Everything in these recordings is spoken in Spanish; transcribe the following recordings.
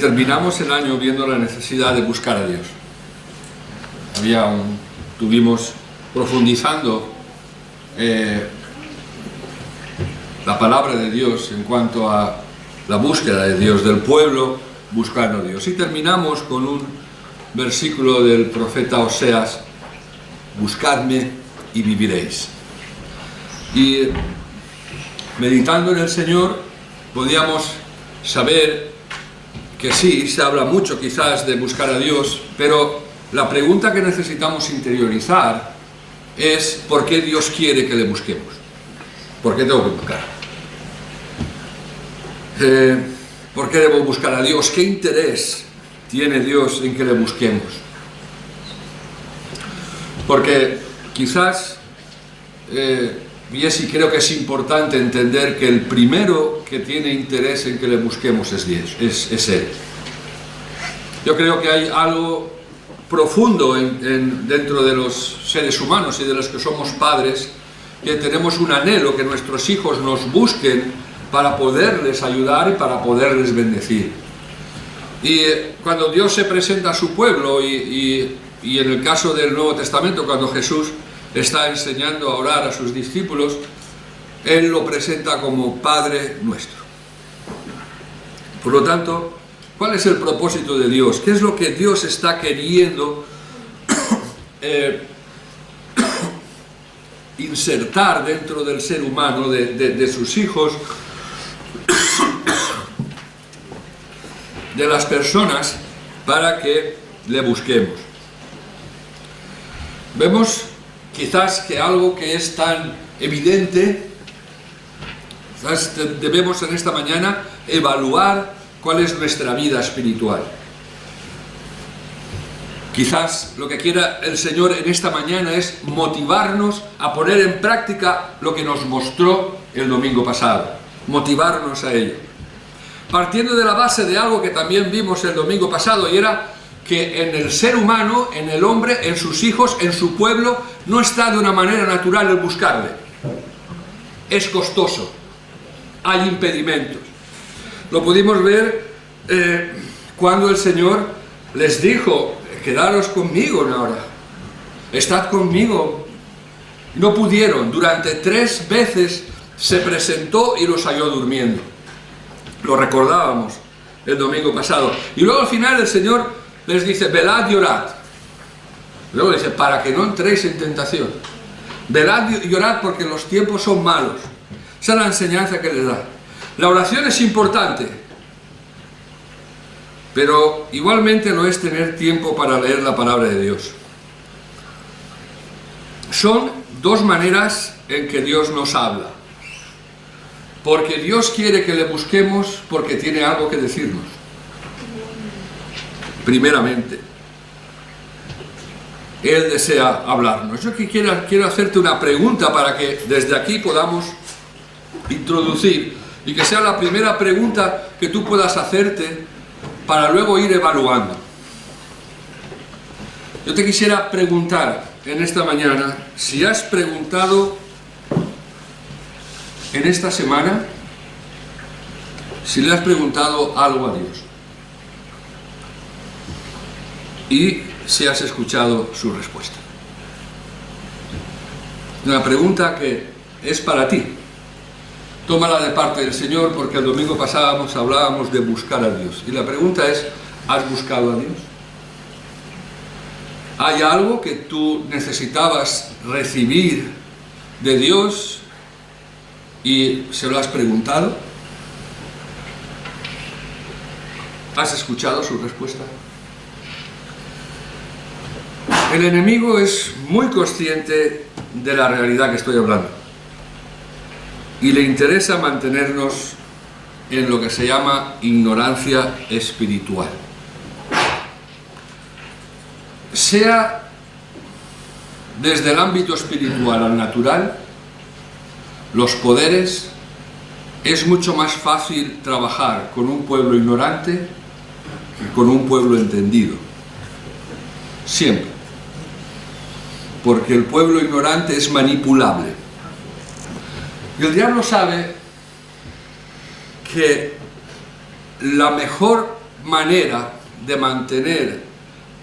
terminamos el año viendo la necesidad de buscar a Dios. Tuvimos profundizando la palabra de Dios en cuanto a la búsqueda de Dios, del pueblo buscando a Dios. Y terminamos con un versículo del profeta Oseas: buscadme y viviréis. Y meditando en el Señor podíamos saber que sí, se habla mucho quizás de buscar a Dios, pero la pregunta que necesitamos interiorizar es: ¿por qué Dios quiere que le busquemos? ¿Por qué tengo que buscar? ¿Por qué debo buscar a Dios? ¿Qué interés tiene Dios en que le busquemos? Porque quizás, y creo que es importante entender que el primero que tiene interés en que le busquemos es Dios, es Él. Yo creo que hay algo profundo dentro de los seres humanos y de los que somos padres, que tenemos un anhelo que nuestros hijos nos busquen para poderles ayudar y para poderles bendecir. Y cuando Dios se presenta a su pueblo, y en el caso del Nuevo Testamento, cuando Jesús está enseñando a orar a sus discípulos, Él lo presenta como Padre nuestro. Por lo tanto, ¿cuál es el propósito de Dios? ¿Qué es lo que Dios está queriendo insertar dentro del ser humano, de sus hijos, de las personas, para que le busquemos? Vemos quizás que algo que es tan evidente, quizás debemos en esta mañana evaluar cuál es nuestra vida espiritual. Quizás lo que quiera el Señor en esta mañana es motivarnos a poner en práctica lo que nos mostró el domingo pasado, motivarnos a ello. Partiendo de la base de algo que también vimos el domingo pasado, y era que en el ser humano, en el hombre, en sus hijos, en su pueblo, no está de una manera natural el buscarle. Es costoso, hay impedimentos. Lo pudimos ver cuando el Señor les dijo: quedaros conmigo ahora, estad conmigo. No pudieron. Durante 3 veces se presentó y los halló durmiendo. Lo recordábamos el domingo pasado. Y luego al final el Señor les dice: velad y orad. Luego dice: para que no entréis en tentación. Velad y orad porque los tiempos son malos. Esa es la enseñanza que les da. La oración es importante, pero igualmente no es tener tiempo para leer la palabra de Dios. Son 2 maneras en que Dios nos habla. Porque Dios quiere que le busquemos porque tiene algo que decirnos. Primeramente, Él desea hablarnos. Yo quiero hacerte una pregunta para que desde aquí podamos introducir, y que sea la primera pregunta que tú puedas hacerte para luego ir evaluando. Yo te quisiera preguntar en esta mañana si has preguntado en esta semana, si le has preguntado algo a Dios y si has escuchado su respuesta. Una pregunta que es para ti. Tómala de parte del Señor, porque el domingo pasado hablábamos de buscar a Dios. Y la pregunta es: ¿has buscado a Dios? ¿Hay algo que tú necesitabas recibir de Dios y se lo has preguntado? ¿Has escuchado su respuesta? El enemigo es muy consciente de la realidad que estoy hablando y le interesa mantenernos en lo que se llama ignorancia espiritual. Sea desde el ámbito espiritual al natural, los poderes, es mucho más fácil trabajar con un pueblo ignorante que con un pueblo entendido. Siempre. Porque el pueblo ignorante es manipulable. Y el diablo sabe que la mejor manera de mantener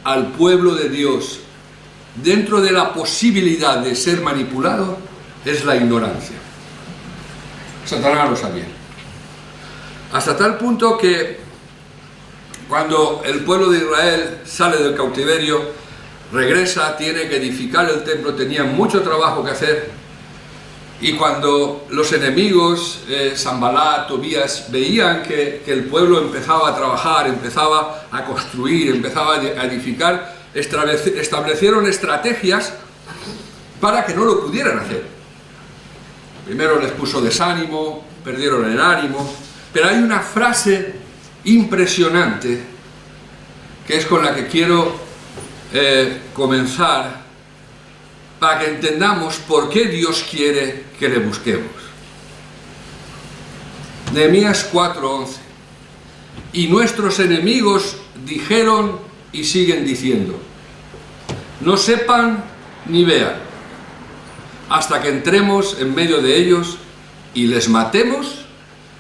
al pueblo de Dios dentro de la posibilidad de ser manipulado es la ignorancia. Satanás lo sabía. Hasta tal punto que cuando el pueblo de Israel sale del cautiverio, regresa, tiene que edificar el templo, tenía mucho trabajo que hacer, y cuando los enemigos, Sanbalat, Tobías, veían que el pueblo empezaba a trabajar, empezaba a construir, empezaba a edificar, establecieron estrategias para que no lo pudieran hacer. Primero les puso desánimo, perdieron el ánimo, pero hay una frase impresionante que es con la que quiero comenzar para que entendamos por qué Dios quiere que le busquemos. Nehemías 4:11. Y nuestros enemigos dijeron y siguen diciendo: no sepan ni vean, hasta que entremos en medio de ellos y les matemos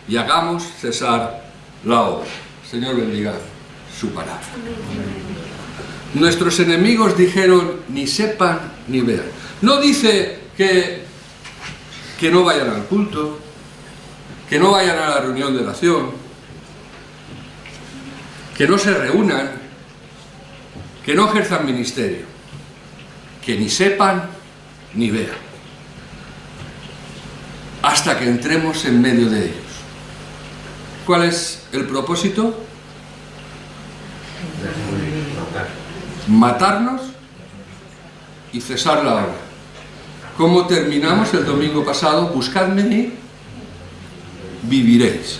y hagamos cesar la obra. Señor, bendiga su palabra. Nuestros enemigos dijeron: ni sepan ni vean. No dice que no vayan al culto, que no vayan a la reunión de oración, que no se reúnan, que no ejerzan ministerio, que ni sepan ni vean, hasta que entremos en medio de ellos. ¿Cuál es el propósito? Matarnos y cesar la obra. ¿Cómo terminamos el domingo pasado? Buscadme y viviréis.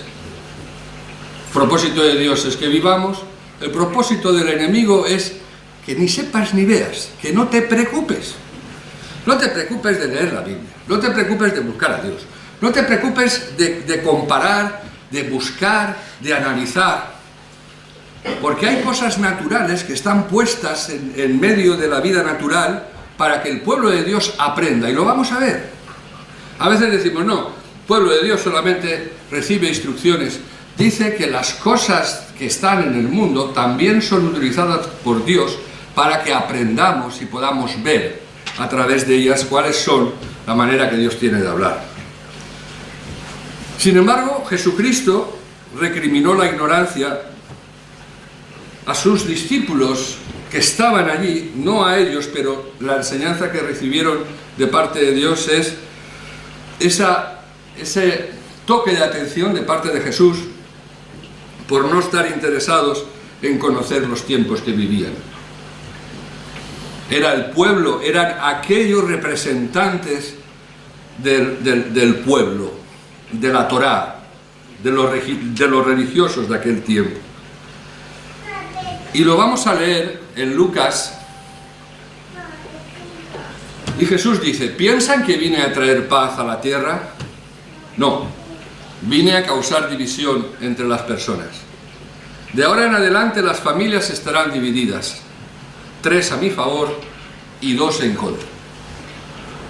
El propósito de Dios es que vivamos. El propósito del enemigo es que ni sepas ni veas, que no te preocupes. No te preocupes de leer la Biblia, no te preocupes de buscar a Dios, no te preocupes de comparar, de buscar, de analizar. Porque hay cosas naturales que están puestas en medio de la vida natural para que el pueblo de Dios aprenda, y lo vamos a ver. A veces decimos: no, el pueblo de Dios solamente recibe instrucciones. Dice que las cosas que están en el mundo también son utilizadas por Dios para que aprendamos y podamos ver a través de ellas cuáles son la manera que Dios tiene de hablar. Sin embargo, Jesucristo recriminó la ignorancia a sus discípulos que estaban allí, no a ellos, pero la enseñanza que recibieron de parte de Dios es ese toque de atención de parte de Jesús por no estar interesados en conocer los tiempos que vivían. Era el pueblo, eran aquellos representantes del pueblo, de la Torá, de los religiosos de aquel tiempo. Y lo vamos a leer en Lucas. Y Jesús dice: ¿piensan que vine a traer paz a la tierra? No, vine a causar división entre las personas. De ahora en adelante las familias estarán divididas, 3 a mi favor y 2 en contra,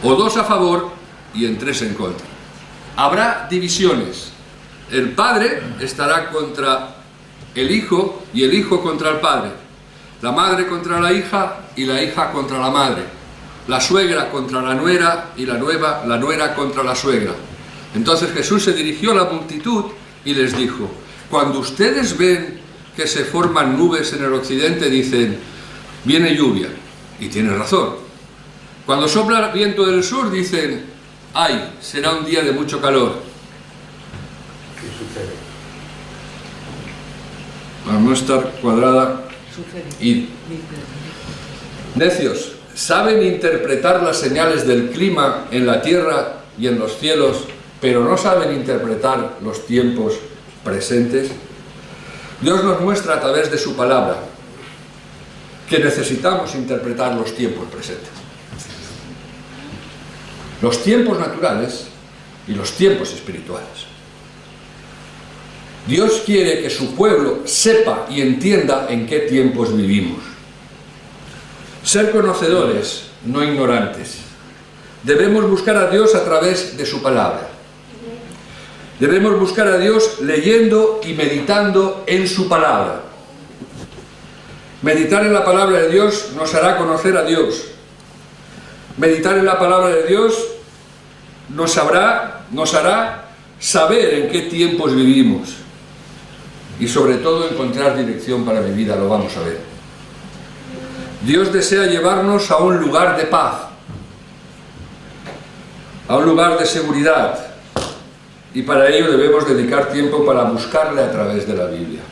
o 2 a favor y 3 en contra. Habrá divisiones. El padre estará contra el hijo y el hijo contra el padre, la madre contra la hija y la hija contra la madre, la suegra contra la nuera y la nuera contra la suegra. Entonces Jesús se dirigió a la multitud y les dijo: cuando ustedes ven que se forman nubes en el occidente, dicen: viene lluvia, y tienen razón. Cuando sopla el viento del sur, dicen: ay, será un día de mucho calor. ¿Qué sucede? Para no estar cuadrada. Y necios, saben interpretar las señales del clima en la tierra y en los cielos, pero no saben interpretar los tiempos presentes. Dios nos muestra a través de su palabra que necesitamos interpretar los tiempos presentes, los tiempos naturales y los tiempos espirituales. Dios quiere que su pueblo sepa y entienda en qué tiempos vivimos. Ser conocedores, no ignorantes. Debemos buscar a Dios a través de su palabra. Debemos buscar a Dios leyendo y meditando en su palabra. Meditar en la palabra de Dios nos hará conocer a Dios. Meditar en la palabra de Dios nos hará saber en qué tiempos vivimos y sobre todo encontrar dirección para mi vida, lo vamos a ver. Dios desea llevarnos a un lugar de paz, a un lugar de seguridad, y para ello debemos dedicar tiempo para buscarle a través de la Biblia.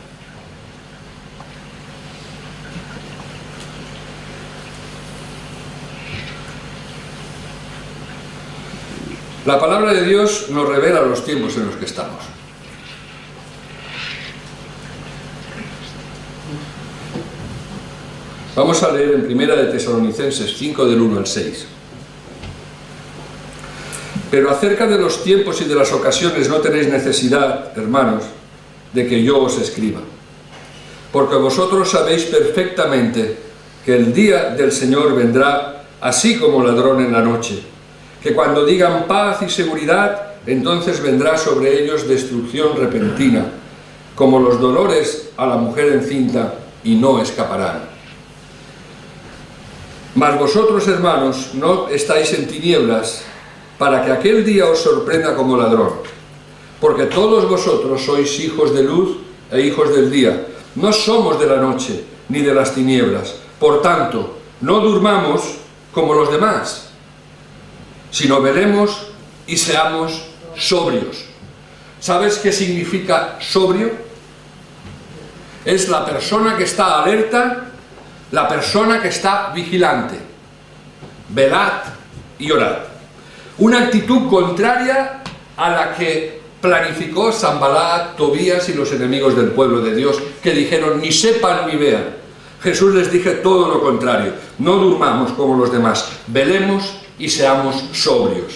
La palabra de Dios nos revela los tiempos en los que estamos. Vamos a leer en 1 de Tesalonicenses 5 del 1 al 6. Pero acerca de los tiempos y de las ocasiones no tenéis necesidad, hermanos, de que yo os escriba, porque vosotros sabéis perfectamente que el día del Señor vendrá así como ladrón en la noche, que cuando digan paz y seguridad, entonces vendrá sobre ellos destrucción repentina, como los dolores a la mujer encinta, y no escaparán. Mas vosotros, hermanos, no estáis en tinieblas, para que aquel día os sorprenda como ladrón, porque todos vosotros sois hijos de luz e hijos del día, no somos de la noche ni de las tinieblas. Por tanto, no durmamos como los demás, sino velemos y seamos sobrios. ¿Sabes qué significa sobrio? Es la persona que está alerta, la persona que está vigilante. Velad y orad. Una actitud contraria a la que planificó Sanbalat, Tobías y los enemigos del pueblo de Dios, que dijeron ni sepan ni vean. Jesús les dijo todo lo contrario: no durmamos como los demás, velemos y seamos sobrios.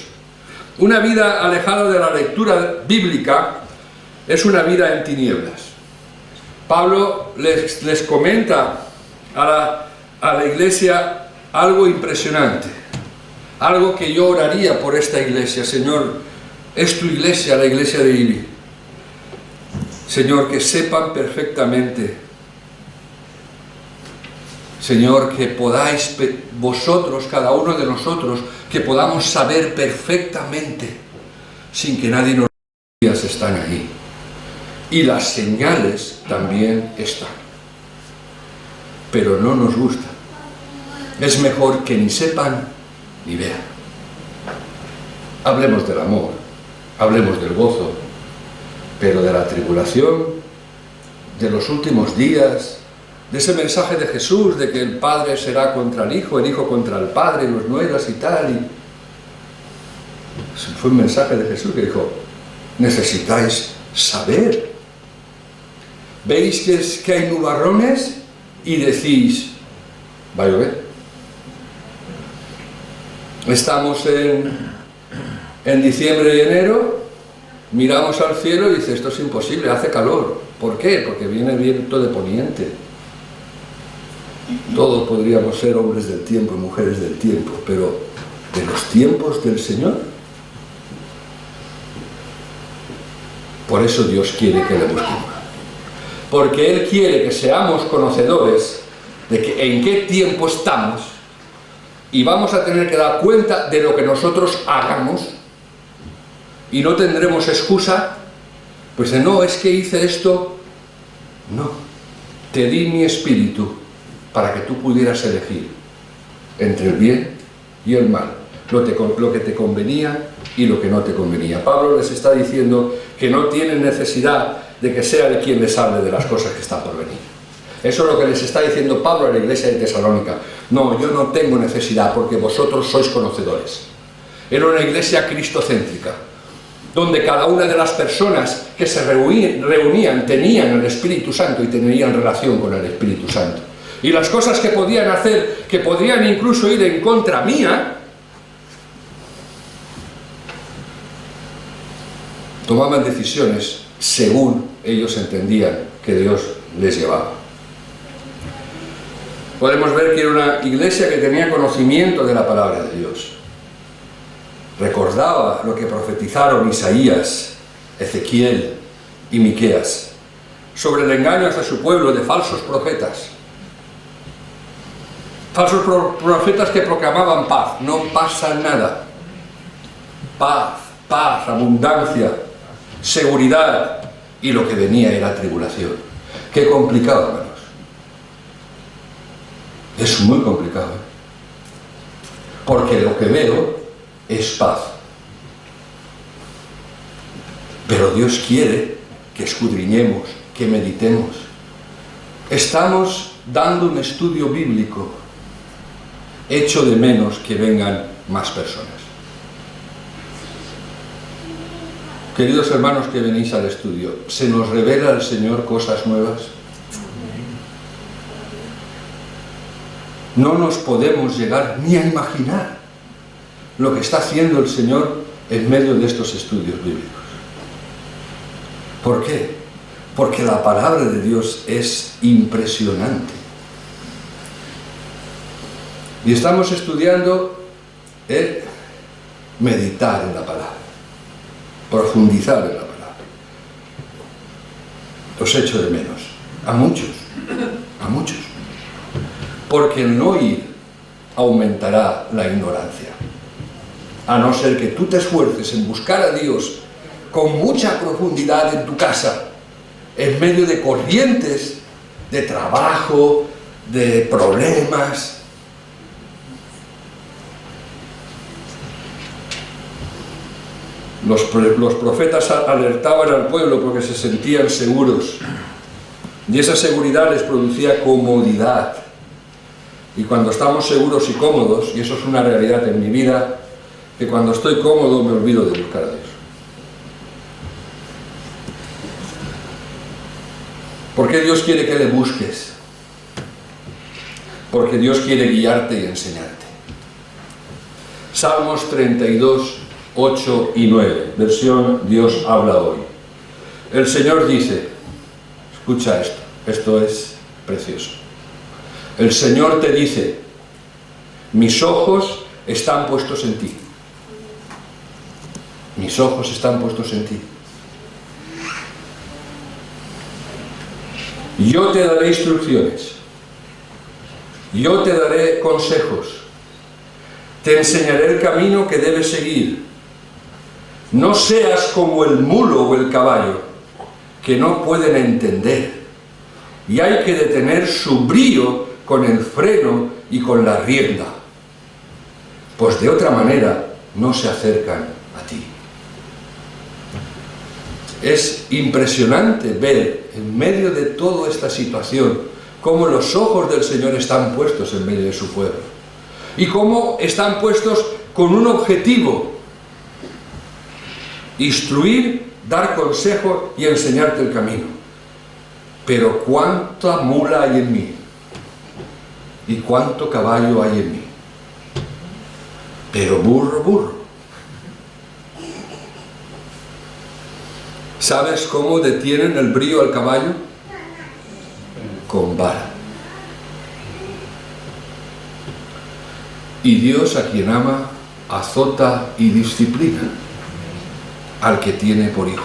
Una vida alejada de la lectura bíblica es una vida en tinieblas. Pablo les comenta a la iglesia algo impresionante, algo que yo oraría por esta iglesia. Señor, es tu iglesia, la iglesia de Ibi. Señor, que sepan perfectamente, Señor, que podáis vosotros, cada uno de nosotros, que podamos saber perfectamente, sin que nadie nos diga, están ahí. Y las señales también están. Pero no nos gusta. Es mejor que ni sepan ni vean. Hablemos del amor, hablemos del gozo, pero de la tribulación, de los últimos días, de ese mensaje de Jesús, de que el Padre será contra el Hijo contra el Padre, los nueras y tal. Y fue un mensaje de Jesús que dijo, necesitáis saber. ¿Veis que hay nubarrones? Y decís, va a llover. Estamos en diciembre y enero, miramos al cielo y dices, esto es imposible, hace calor. ¿Por qué? Porque viene viento de poniente. Todos podríamos ser hombres del tiempo y mujeres del tiempo, pero de los tiempos del Señor. Por eso Dios quiere que le busquemos. Porque Él quiere que seamos conocedores de que en qué tiempo estamos, y vamos a tener que dar cuenta de lo que nosotros hagamos, y no tendremos excusa, pues de no, es que hice esto. No, te di mi espíritu para que tú pudieras elegir entre el bien y el mal, lo que te convenía y lo que no te convenía. Pablo les está diciendo que no tienen necesidad de que sea Él quien les hable de las cosas que están por venir. Eso es lo que les está diciendo Pablo a la iglesia de Tesalónica. No, yo no tengo necesidad porque vosotros sois conocedores. Era una iglesia cristocéntrica, donde cada una de las personas que se reunían tenían el Espíritu Santo y tenían relación con el Espíritu Santo. Y las cosas que podían hacer, que podrían incluso ir en contra mía, tomaban decisiones según ellos entendían que Dios les llevaba. Podemos ver que era una iglesia que tenía conocimiento de la palabra de Dios. Recordaba lo que profetizaron Isaías, Ezequiel y Miqueas sobre el engaño hacia su pueblo de falsos profetas. falsos profetas que proclamaban paz. No pasa nada. Paz, paz, abundancia, seguridad, y lo que venía era tribulación. Qué complicado, hermanos. Es muy complicado, ¿eh? Porque lo que veo es paz. Pero Dios quiere que escudriñemos, que meditemos. Estamos dando un estudio bíblico. Echo de menos que vengan más personas. Queridos hermanos que venís al estudio, ¿se nos revela el Señor cosas nuevas? No nos podemos llegar ni a imaginar lo que está haciendo el Señor en medio de estos estudios bíblicos. ¿Por qué? Porque la palabra de Dios es impresionante. Y estamos estudiando el meditar en la palabra, profundizar en la palabra. Os echo de menos, a muchos, porque el no ir aumentará la ignorancia, a no ser que tú te esfuerces en buscar a Dios con mucha profundidad en tu casa, en medio de corrientes de trabajo, de problemas. Los profetas alertaban al pueblo porque se sentían seguros, y esa seguridad les producía comodidad. Y cuando estamos seguros y cómodos, y eso es una realidad en mi vida, que cuando estoy cómodo me olvido de buscar a Dios. ¿Por qué Dios quiere que le busques? Porque Dios quiere guiarte y enseñarte. Salmos 32, 8 y 9, versión Dios habla hoy. El Señor dice, escucha esto es precioso. El Señor te dice, mis ojos están puestos en ti. Mis ojos están puestos en ti. Yo te daré instrucciones. Yo te daré consejos. Te enseñaré el camino que debes seguir. No seas como el mulo o el caballo, que no pueden entender, y hay que detener su brío con el freno y con la rienda, pues de otra manera no se acercan a ti. Es impresionante ver en medio de toda esta situación cómo los ojos del Señor están puestos en medio de su pueblo, y cómo están puestos con un objetivo: instruir, dar consejo y enseñarte el camino. Pero cuánta mula hay en mí y cuánto caballo hay en mí, pero burro. ¿Sabes cómo detienen el brío al caballo? Con vara. Y Dios, a quien ama, azota y disciplina al que tiene por hijo.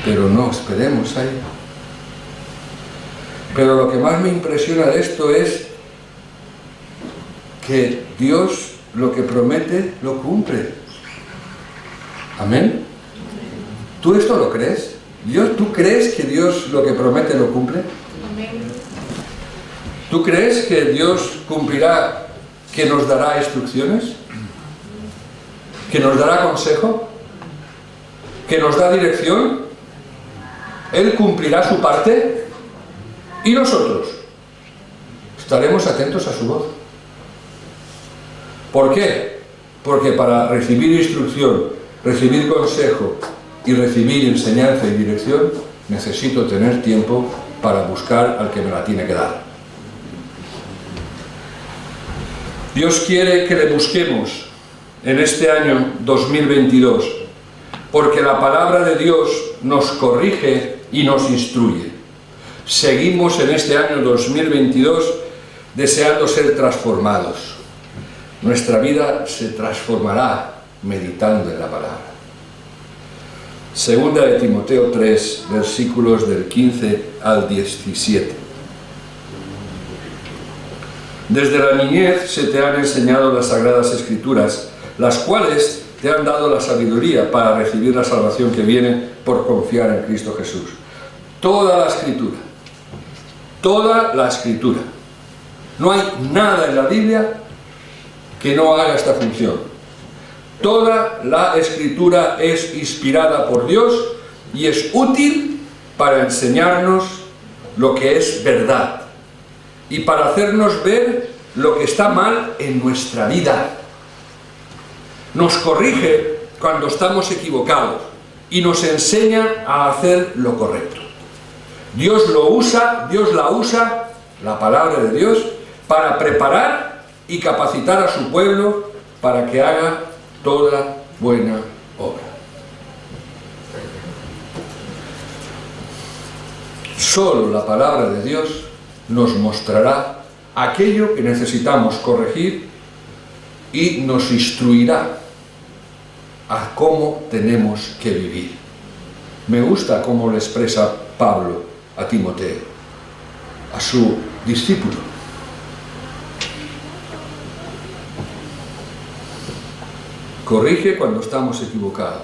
Pero no esperemos ahí. Pero lo que más me impresiona de esto es que Dios lo que promete lo cumple. ¿Amén? ¿Tú esto lo crees? ¿Tú crees que Dios lo que promete lo cumple? ¿Tú crees que Dios cumplirá, que nos dará instrucciones? ¿Que nos dará consejo? ¿Que nos da dirección? Él cumplirá su parte y nosotros estaremos atentos a su voz. ¿Por qué? Porque para recibir instrucción, recibir consejo y recibir enseñanza y dirección, necesito tener tiempo para buscar al que me la tiene que dar. Dios quiere que le busquemos en este año 2022, porque la palabra de Dios nos corrige y nos instruye. Seguimos en este año 2022 deseando ser transformados. Nuestra vida se transformará meditando en la palabra. Segunda de Timoteo 3, versículos del 15 al 17. Desde la niñez se te han enseñado las Sagradas Escrituras, las cuales te han dado la sabiduría para recibir la salvación que viene por confiar en Cristo Jesús. Toda la Escritura, toda la Escritura. No hay nada en la Biblia que no haga esta función. Toda la Escritura es inspirada por Dios y es útil para enseñarnos lo que es verdad y para hacernos ver lo que está mal en nuestra vida. Nos corrige cuando estamos equivocados y nos enseña a hacer lo correcto. Dios lo usa, Dios la usa, la palabra de Dios, para preparar y capacitar a su pueblo para que haga toda buena obra. Solo la palabra de Dios nos mostrará aquello que necesitamos corregir y nos instruirá a cómo tenemos que vivir. Me gusta cómo le expresa Pablo a Timoteo, a su discípulo. Corrige cuando estamos equivocados.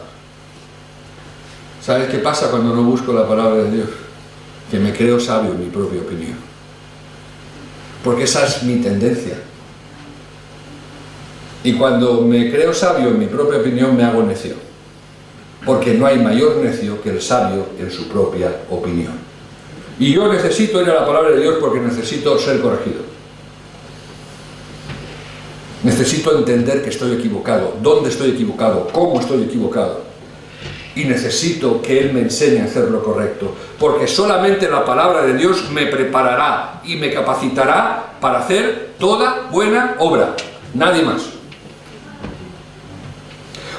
¿Sabes qué pasa cuando no busco la palabra de Dios? Que me creo sabio en mi propia opinión. Porque esa es mi tendencia. Y cuando me creo sabio en mi propia opinión me hago necio. Porque no hay mayor necio que el sabio en su propia opinión. Y yo necesito ir a la palabra de Dios porque necesito ser corregido. Necesito entender que estoy equivocado, dónde estoy equivocado, cómo estoy equivocado. Y necesito que Él me enseñe a hacer lo correcto, porque solamente la palabra de Dios me preparará y me capacitará para hacer toda buena obra, nadie más.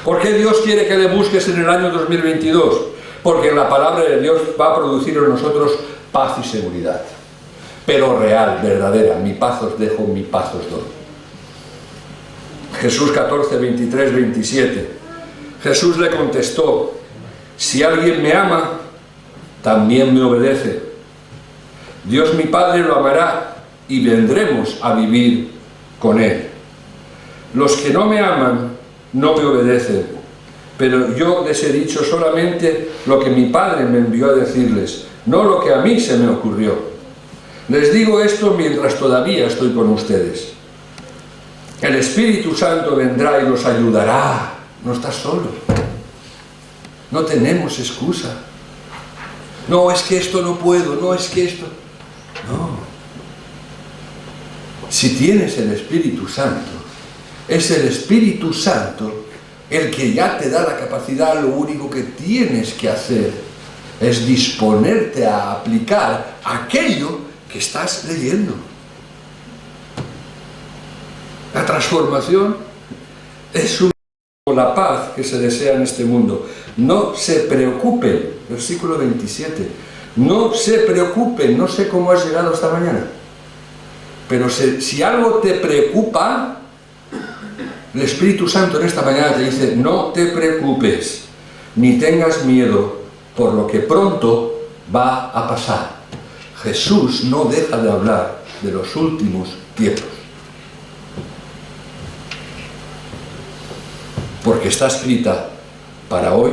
¿Por qué Dios quiere que le busques en el año 2022? Porque la palabra de Dios va a producir en nosotros paz y seguridad, pero real, verdadera. Mi paz os dejo, mi paz os doy. Jesús 14, 23, 27. Jesús le contestó: si alguien me ama, también me obedece. Dios mi Padre lo amará y vendremos a vivir con Él. Los que no me aman no me obedecen, pero yo les he dicho solamente lo que mi Padre me envió a decirles, no lo que a mí se me ocurrió. Les digo esto mientras todavía estoy con ustedes. El Espíritu Santo vendrá y los ayudará. No estás solo. No tenemos excusa. No, es que esto no puedo, no, es que esto... No. Si tienes el Espíritu Santo, es el Espíritu Santo el que ya te da la capacidad. Lo único que tienes que hacer es disponerte a aplicar aquello que estás leyendo. La transformación es la paz que se desea en este mundo. No se preocupen, versículo 27, no se preocupen. No sé cómo has llegado esta mañana, pero si algo te preocupa, el Espíritu Santo en esta mañana te dice: no te preocupes, ni tengas miedo por lo que pronto va a pasar. Jesús no deja de hablar de los últimos tiempos, porque está escrita para hoy,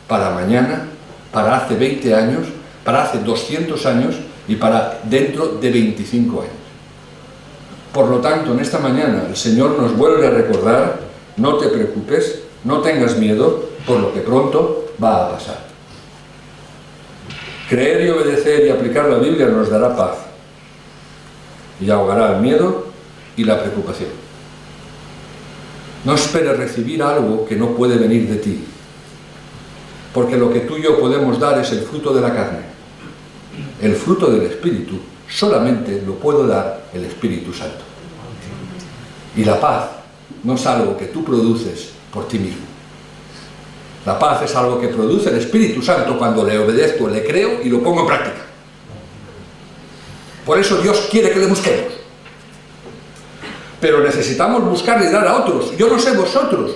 para mañana, para hace 20 años, para hace 200 años y para dentro de 25 años. Por lo tanto, en esta mañana el Señor nos vuelve a recordar: no te preocupes, no tengas miedo por lo que pronto va a pasar. Creer y obedecer y aplicar la Biblia nos dará paz y ahogará el miedo y la preocupación. No esperes recibir algo que no puede venir de ti, porque lo que tú y yo podemos dar es el fruto de la carne. El fruto del Espíritu solamente lo puede dar el Espíritu Santo. Y la paz no es algo que tú produces por ti mismo. La paz es algo que produce el Espíritu Santo cuando le obedezco, le creo y lo pongo en práctica. Por eso Dios quiere que le busquemos. Pero necesitamos buscarle y dar a otros. Yo no sé vosotros,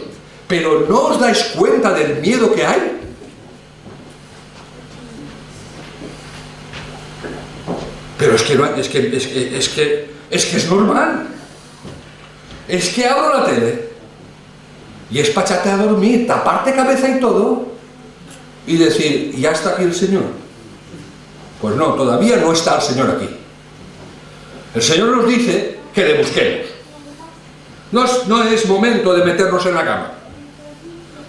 pero ¿no os dais cuenta del miedo que hay? Pero es que es normal. Es que abro la tele y es para echarte a dormir, taparte cabeza y todo y decir, ¿ya está aquí el Señor? Pues no, todavía no está el Señor aquí. El Señor nos dice que le busquemos. No es momento de meternos en la cama.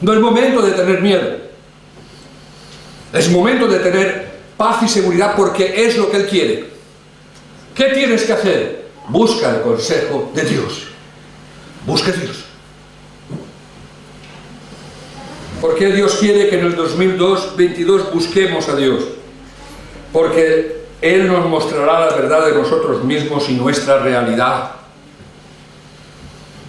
No es momento de tener miedo. Es momento de tener paz y seguridad porque es lo que Él quiere. ¿Qué tienes que hacer? Busca el consejo de Dios. Busca a Dios. ¿Por qué Dios quiere que en el 2022 busquemos a Dios? Porque Él nos mostrará la verdad de nosotros mismos y nuestra realidad.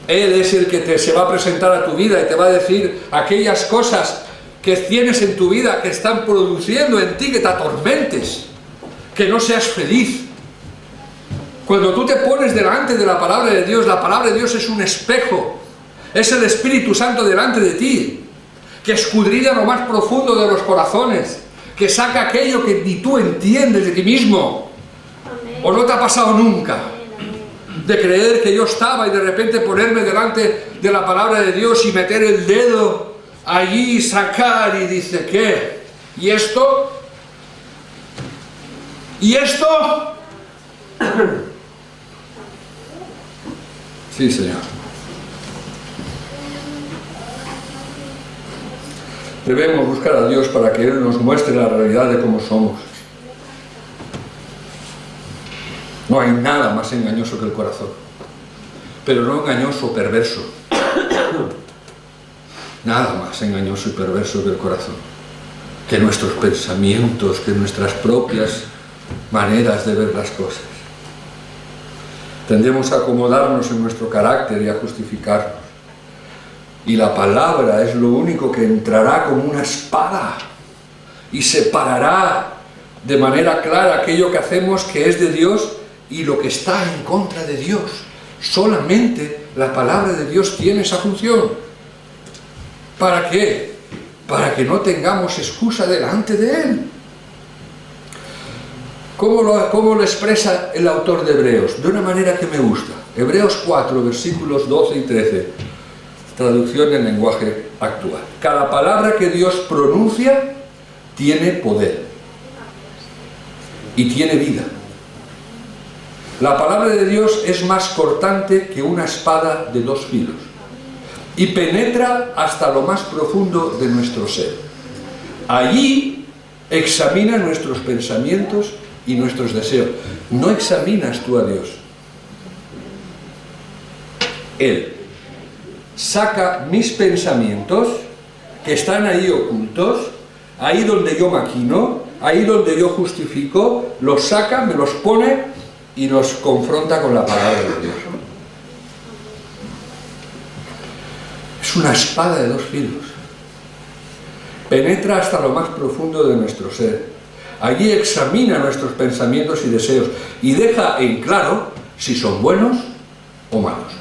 Él es el que se va a presentar a tu vida y te va a decir aquellas cosas que tienes en tu vida que están produciendo en ti que te atormentes, que no seas feliz. Cuando tú te pones delante de la palabra de Dios es un espejo, es el Espíritu Santo delante de ti, que escudriña lo más profundo de los corazones, que saca aquello que ni tú entiendes de ti mismo. Amén. ¿O no te ha pasado nunca? De creer que yo estaba y de repente ponerme delante de la palabra de Dios y meter el dedo allí y sacar y dice, ¿qué? ¿Y esto? ¿Y esto? Sí, Señor. Debemos buscar a Dios para que Él nos muestre la realidad de cómo somos. No hay nada más engañoso que el corazón, pero no engañoso, perverso. Nada más engañoso y perverso que el corazón, que nuestros pensamientos, que nuestras propias maneras de ver las cosas. Tendemos a acomodarnos en nuestro carácter y a justificarnos. Y la palabra es lo único que entrará como una espada y separará de manera clara aquello que hacemos que es de Dios y lo que está en contra de Dios. Solamente la palabra de Dios tiene esa función. ¿Para qué? Para que no tengamos excusa delante de Él. ¿Cómo lo expresa el autor de Hebreos? De una manera que me gusta. Hebreos 4, versículos 12 y 13. Traducción en lenguaje actual. Cada palabra que Dios pronuncia tiene poder y tiene vida. La palabra de Dios es más cortante que una espada de dos filos y penetra hasta lo más profundo de nuestro ser. Allí examina nuestros pensamientos y nuestros deseos. No examinas tú a Dios. Él saca mis pensamientos que están ahí ocultos, ahí donde yo maquino, ahí donde yo justifico, los saca, me los pone y nos confronta con la palabra de Dios. Es una espada de dos filos. Penetra hasta lo más profundo de nuestro ser. Allí examina nuestros pensamientos y deseos y deja en claro si son buenos o malos.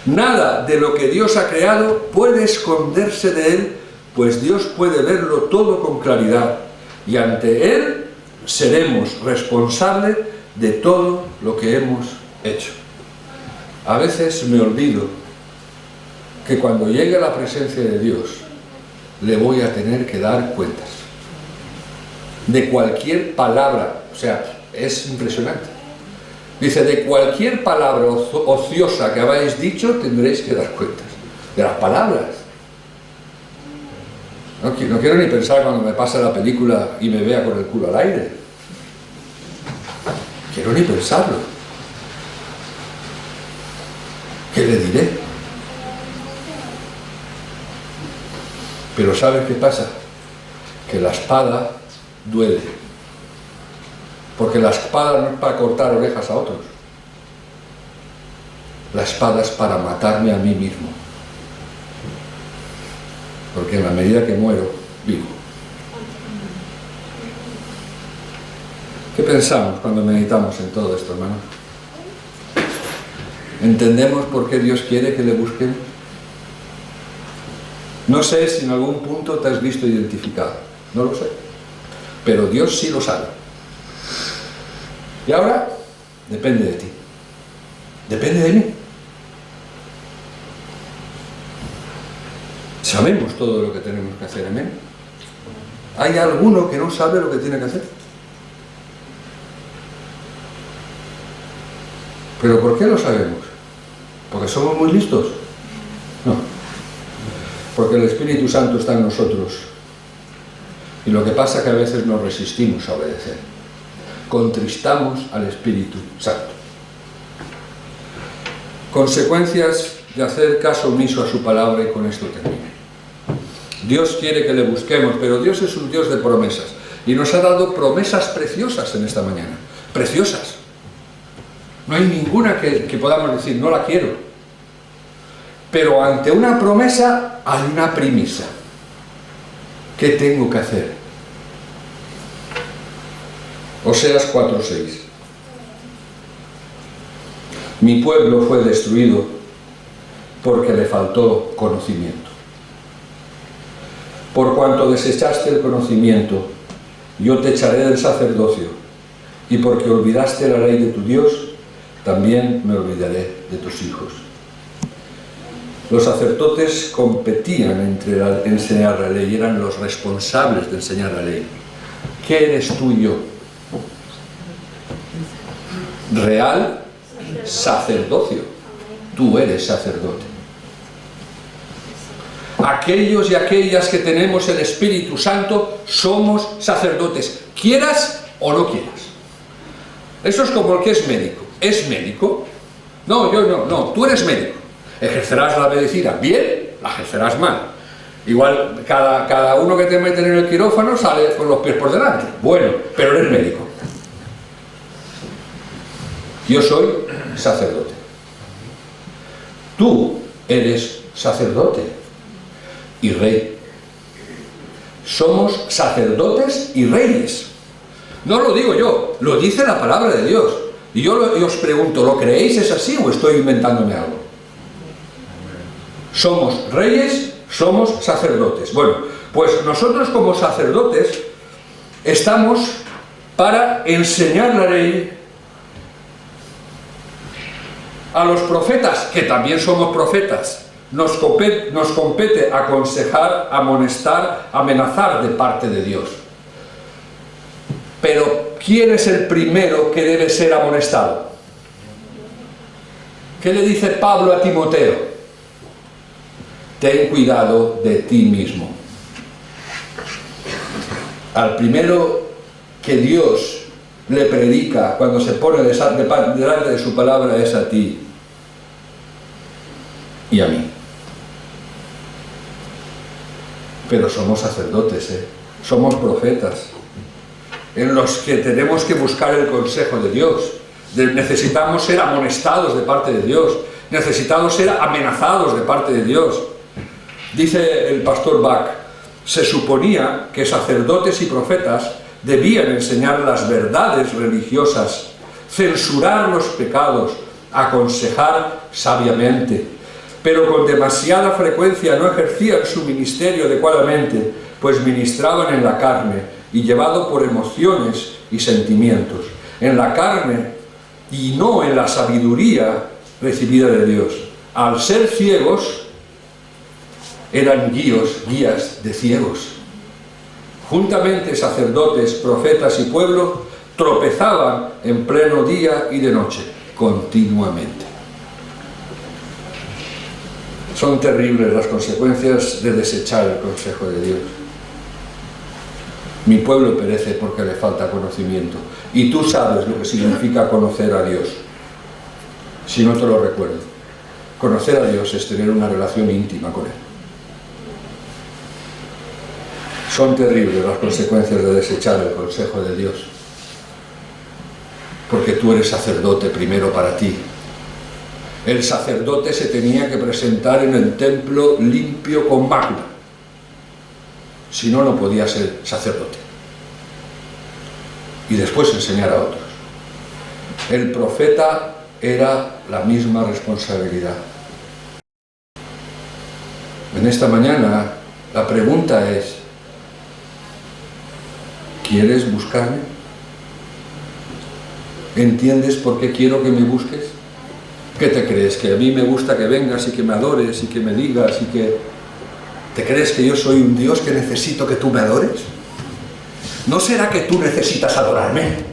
Nada de lo que Dios ha creado puede esconderse de Él, pues Dios puede verlo todo con claridad y ante Él seremos responsables de todo lo que hemos hecho. A veces me olvido que cuando llegue a la presencia de Dios le voy a tener que dar cuentas de cualquier palabra. O sea, es impresionante. Dice, de cualquier palabra ociosa que habéis dicho tendréis que dar cuentas. De las palabras. No quiero ni pensar cuando me pase la película y me vea con el culo al aire. Quiero ni pensarlo. ¿Qué le diré? Pero ¿sabes qué pasa? Que la espada duele. Porque la espada no es para cortar orejas a otros. La espada es para matarme a mí mismo. Porque en la medida que muero, vivo. ¿Qué pensamos cuando meditamos en todo esto, hermano? ¿Entendemos por qué Dios quiere que le busquemos? No sé si en algún punto te has visto identificado. No lo sé. Pero Dios sí lo sabe. Y ahora depende de ti. Depende de mí. Sabemos todo lo que tenemos que hacer, amén. ¿Hay alguno que no sabe lo que tiene que hacer? ¿Pero por qué lo sabemos? ¿Porque somos muy listos? No. Porque el Espíritu Santo está en nosotros. Y lo que pasa es que a veces nos resistimos a obedecer. Contristamos al Espíritu Santo. Consecuencias de hacer caso omiso a su palabra, y con esto termino. Dios quiere que le busquemos, pero Dios es un Dios de promesas. Y nos ha dado promesas preciosas en esta mañana. Preciosas. No hay ninguna que podamos decir, no la quiero. Pero ante una promesa hay una premisa. ¿Qué tengo que hacer? Oseas 4:6. Mi pueblo fue destruido porque le faltó conocimiento. Por cuanto desechaste el conocimiento, yo te echaré del sacerdocio, y porque olvidaste la ley de tu Dios, también me olvidaré de tus hijos. Los sacerdotes competían entre enseñar la ley, eran los responsables de enseñar la ley. ¿Qué eres tú y yo? Real sacerdocio. Tú eres sacerdote. Aquellos y aquellas que tenemos el Espíritu Santo somos sacerdotes, quieras o no quieras. Eso es como el que es médico. ¿Es médico? No, yo no, tú eres médico. Ejercerás la medicina bien, la ejercerás mal. Igual cada uno que te meten en el quirófano sale con los pies por delante. Bueno, pero eres médico. Yo soy sacerdote. Tú eres sacerdote y rey. Somos sacerdotes y reyes. No lo digo yo, lo dice la palabra de Dios. Y yo os pregunto, ¿lo creéis es así o estoy inventándome algo? Somos reyes, somos sacerdotes. Bueno, pues nosotros como sacerdotes estamos para enseñar la ley a los profetas, que también somos profetas. Nos compete aconsejar, amonestar, amenazar de parte de Dios. Pero ¿quién es el primero que debe ser amonestado? ¿Qué le dice Pablo a Timoteo? Ten cuidado de ti mismo. Al primero que Dios le predica cuando se pone delante de su palabra es a ti y a mí. Pero somos sacerdotes, somos profetas, en los que tenemos que buscar el consejo de Dios. Necesitamos ser amonestados de parte de Dios, necesitamos ser amenazados de parte de Dios. Dice el pastor Bach, se suponía que sacerdotes y profetas debían enseñar las verdades religiosas, censurar los pecados, aconsejar sabiamente, pero con demasiada frecuencia no ejercían su ministerio adecuadamente, pues ministraban en la carne y llevado por emociones y sentimientos, en la carne y no en la sabiduría recibida de Dios. Al ser ciegos, eran guías de ciegos. Juntamente sacerdotes, profetas y pueblo tropezaban en pleno día y de noche, continuamente. Son terribles las consecuencias de desechar el consejo de Dios. Mi pueblo perece porque le falta conocimiento. Y tú sabes lo que significa conocer a Dios. Si no te lo recuerdo. Conocer a Dios es tener una relación íntima con Él. Son terribles las consecuencias de desechar el consejo de Dios. Porque tú eres sacerdote primero para ti. El sacerdote se tenía que presentar en el templo limpio con mácula. Si no, no podía ser sacerdote. Y después enseñar a otros. El profeta era la misma responsabilidad. En esta mañana la pregunta es, ¿quieres buscarme? ¿Entiendes por qué quiero que me busques? ¿Qué te crees? ¿Que a mí me gusta que vengas y que me adores y que me digas y que... ¿Te crees que yo soy un Dios que necesito que tú me adores? ¿No será que tú necesitas adorarme?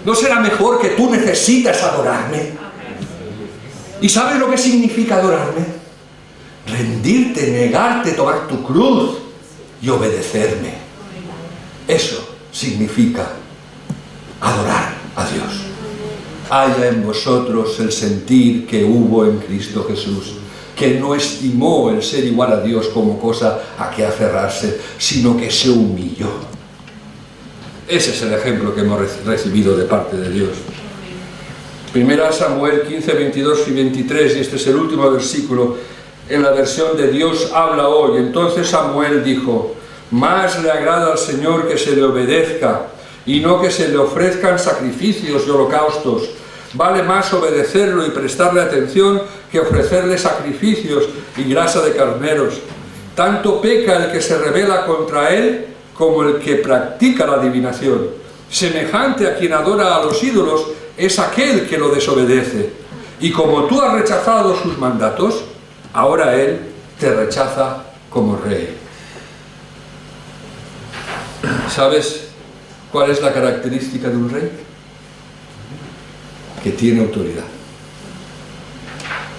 ¿No será mejor que tú necesitas adorarme? ¿Y sabes lo que significa adorarme? Rendirte, negarte, tomar tu cruz y obedecerme. Eso significa adorar a Dios. Haya en vosotros el sentir que hubo en Cristo Jesús, que no estimó el ser igual a Dios como cosa a que aferrarse, sino que se humilló. Ese es el ejemplo que hemos recibido de parte de Dios. 1 Samuel 15, 22 y 23, y este es el último versículo, en la versión de Dios habla hoy. Entonces Samuel dijo: más le agrada al Señor que se le obedezca, y no que se le ofrezcan sacrificios y holocaustos. Vale más obedecerlo y prestarle atención que ofrecerle sacrificios y grasa de carneros. Tanto peca el que se rebela contra él como el que practica la adivinación. Semejante a quien adora a los ídolos es aquel que lo desobedece. Y como tú has rechazado sus mandatos, ahora él te rechaza como rey. ¿Sabes cuál es la característica de un rey? Que tiene autoridad.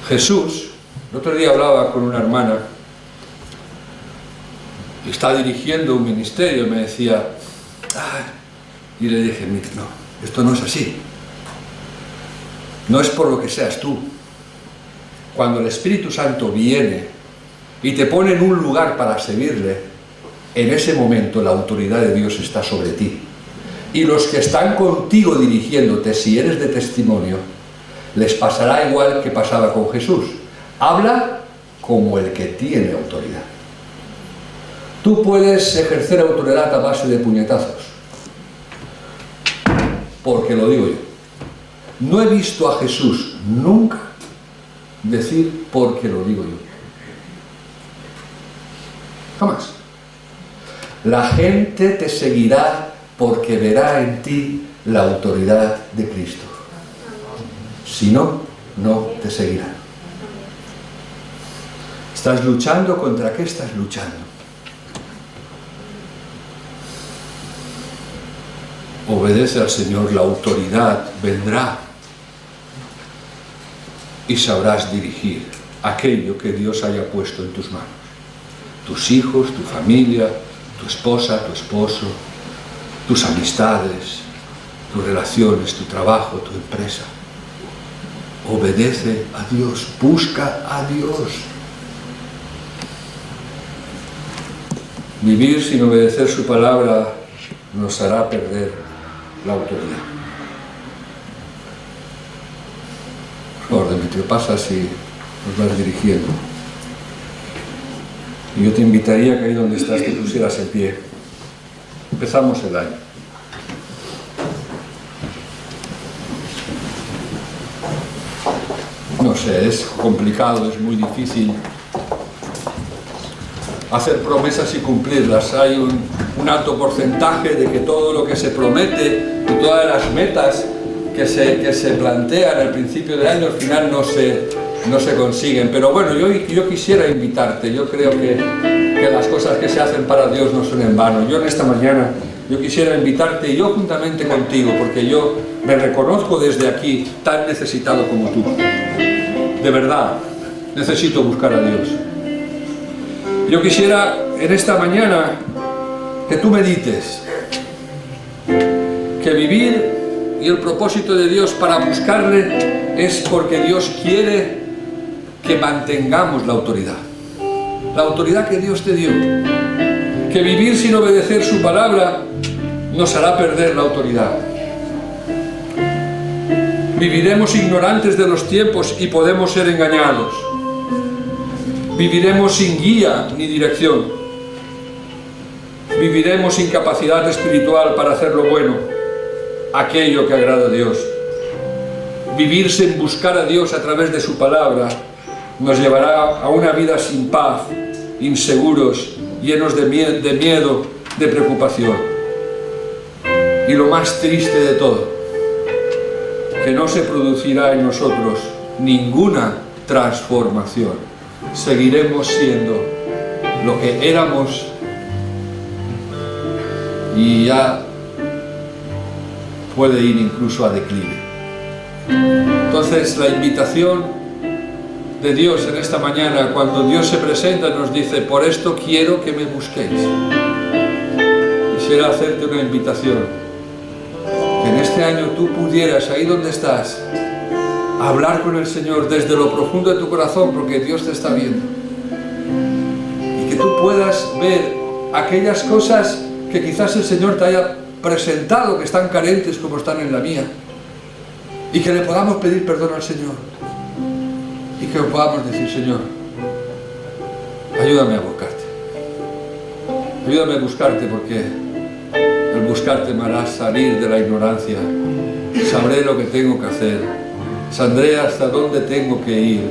Jesús, el otro día hablaba con una hermana, está dirigiendo un ministerio, y me decía, y le dije, mira, no, esto no es así. No es por lo que seas tú. Cuando el Espíritu Santo viene y te pone en un lugar para servirle, en ese momento la autoridad de Dios está sobre ti. Y los que están contigo dirigiéndote, si eres de testimonio, les pasará igual que pasaba con Jesús. Habla como el que tiene autoridad. Tú puedes ejercer autoridad a base de puñetazos, porque lo digo yo. No he visto a Jesús nunca decir porque lo digo yo. Jamás. La gente te seguirá porque verá en ti la autoridad de Cristo. Si no, no te seguirán. ¿Estás luchando? ¿Contra qué estás luchando? Obedece al Señor, la autoridad vendrá y sabrás dirigir aquello que Dios haya puesto en tus manos. Tus hijos, tu familia, tu esposa, tu esposo, tus amistades, tus relaciones, tu trabajo, tu empresa. Obedece a Dios, busca a Dios. Vivir sin obedecer su palabra nos hará perder la autoridad. Por favor, Demetrio, pasa si nos vas dirigiendo. Y yo te invitaría que ahí donde estás te pusieras en pie. Empezamos el año. No sé, es complicado, es muy difícil hacer promesas y cumplirlas. Hay un alto porcentaje de que todo lo que se promete y todas las metas que se plantean al principio del año al final no se consiguen. Pero bueno, yo quisiera invitarte. Yo creo que las cosas que se hacen para Dios no son en vano. Yo en esta mañana yo quisiera invitarte, y yo juntamente contigo, porque yo me reconozco desde aquí tan necesitado como tú. De verdad, necesito buscar a Dios. Yo quisiera en esta mañana que tú medites que vivir y el propósito de Dios para buscarle es porque Dios quiere que mantengamos la autoridad que Dios te dio. Que vivir sin obedecer su palabra nos hará perder la autoridad. Viviremos ignorantes de los tiempos y podemos ser engañados. Viviremos sin guía ni dirección. Viviremos sin capacidad espiritual para hacer lo bueno, aquello que agrada a Dios. Vivir sin buscar a Dios a través de su palabra nos llevará a una vida sin paz, inseguros, llenos de miedo, de preocupación. Y lo más triste de todo, que no se producirá en nosotros ninguna transformación. Seguiremos siendo lo que éramos y ya puede ir incluso a declive. Entonces la invitación de Dios en esta mañana, cuando Dios se presenta, nos dice: por esto quiero que me busquéis. Quisiera hacerte una invitación, que en este año tú pudieras, ahí donde estás, hablar con el Señor desde lo profundo de tu corazón, porque Dios te está viendo, y que tú puedas ver aquellas cosas que quizás el Señor te haya presentado, que están carentes como están en la mía, y que le podamos pedir perdón al Señor, y que podamos decir: Señor, ayúdame a buscarte, ayúdame a buscarte, porque el buscarte me hará salir de la ignorancia, sabré lo que tengo que hacer, sabré hasta dónde tengo que ir,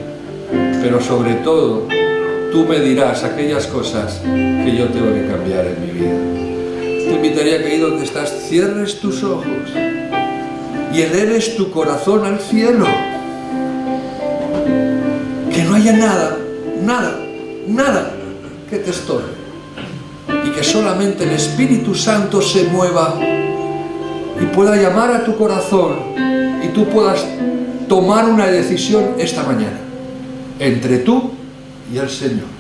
pero sobre todo tú me dirás aquellas cosas que yo tengo que cambiar en mi vida. Te invitaría a que ahí donde estás cierres tus ojos y eleves tu corazón al cielo. Que no haya nada que te estorbe, y que solamente el Espíritu Santo se mueva y pueda llamar a tu corazón, y tú puedas tomar una decisión esta mañana entre tú y el Señor.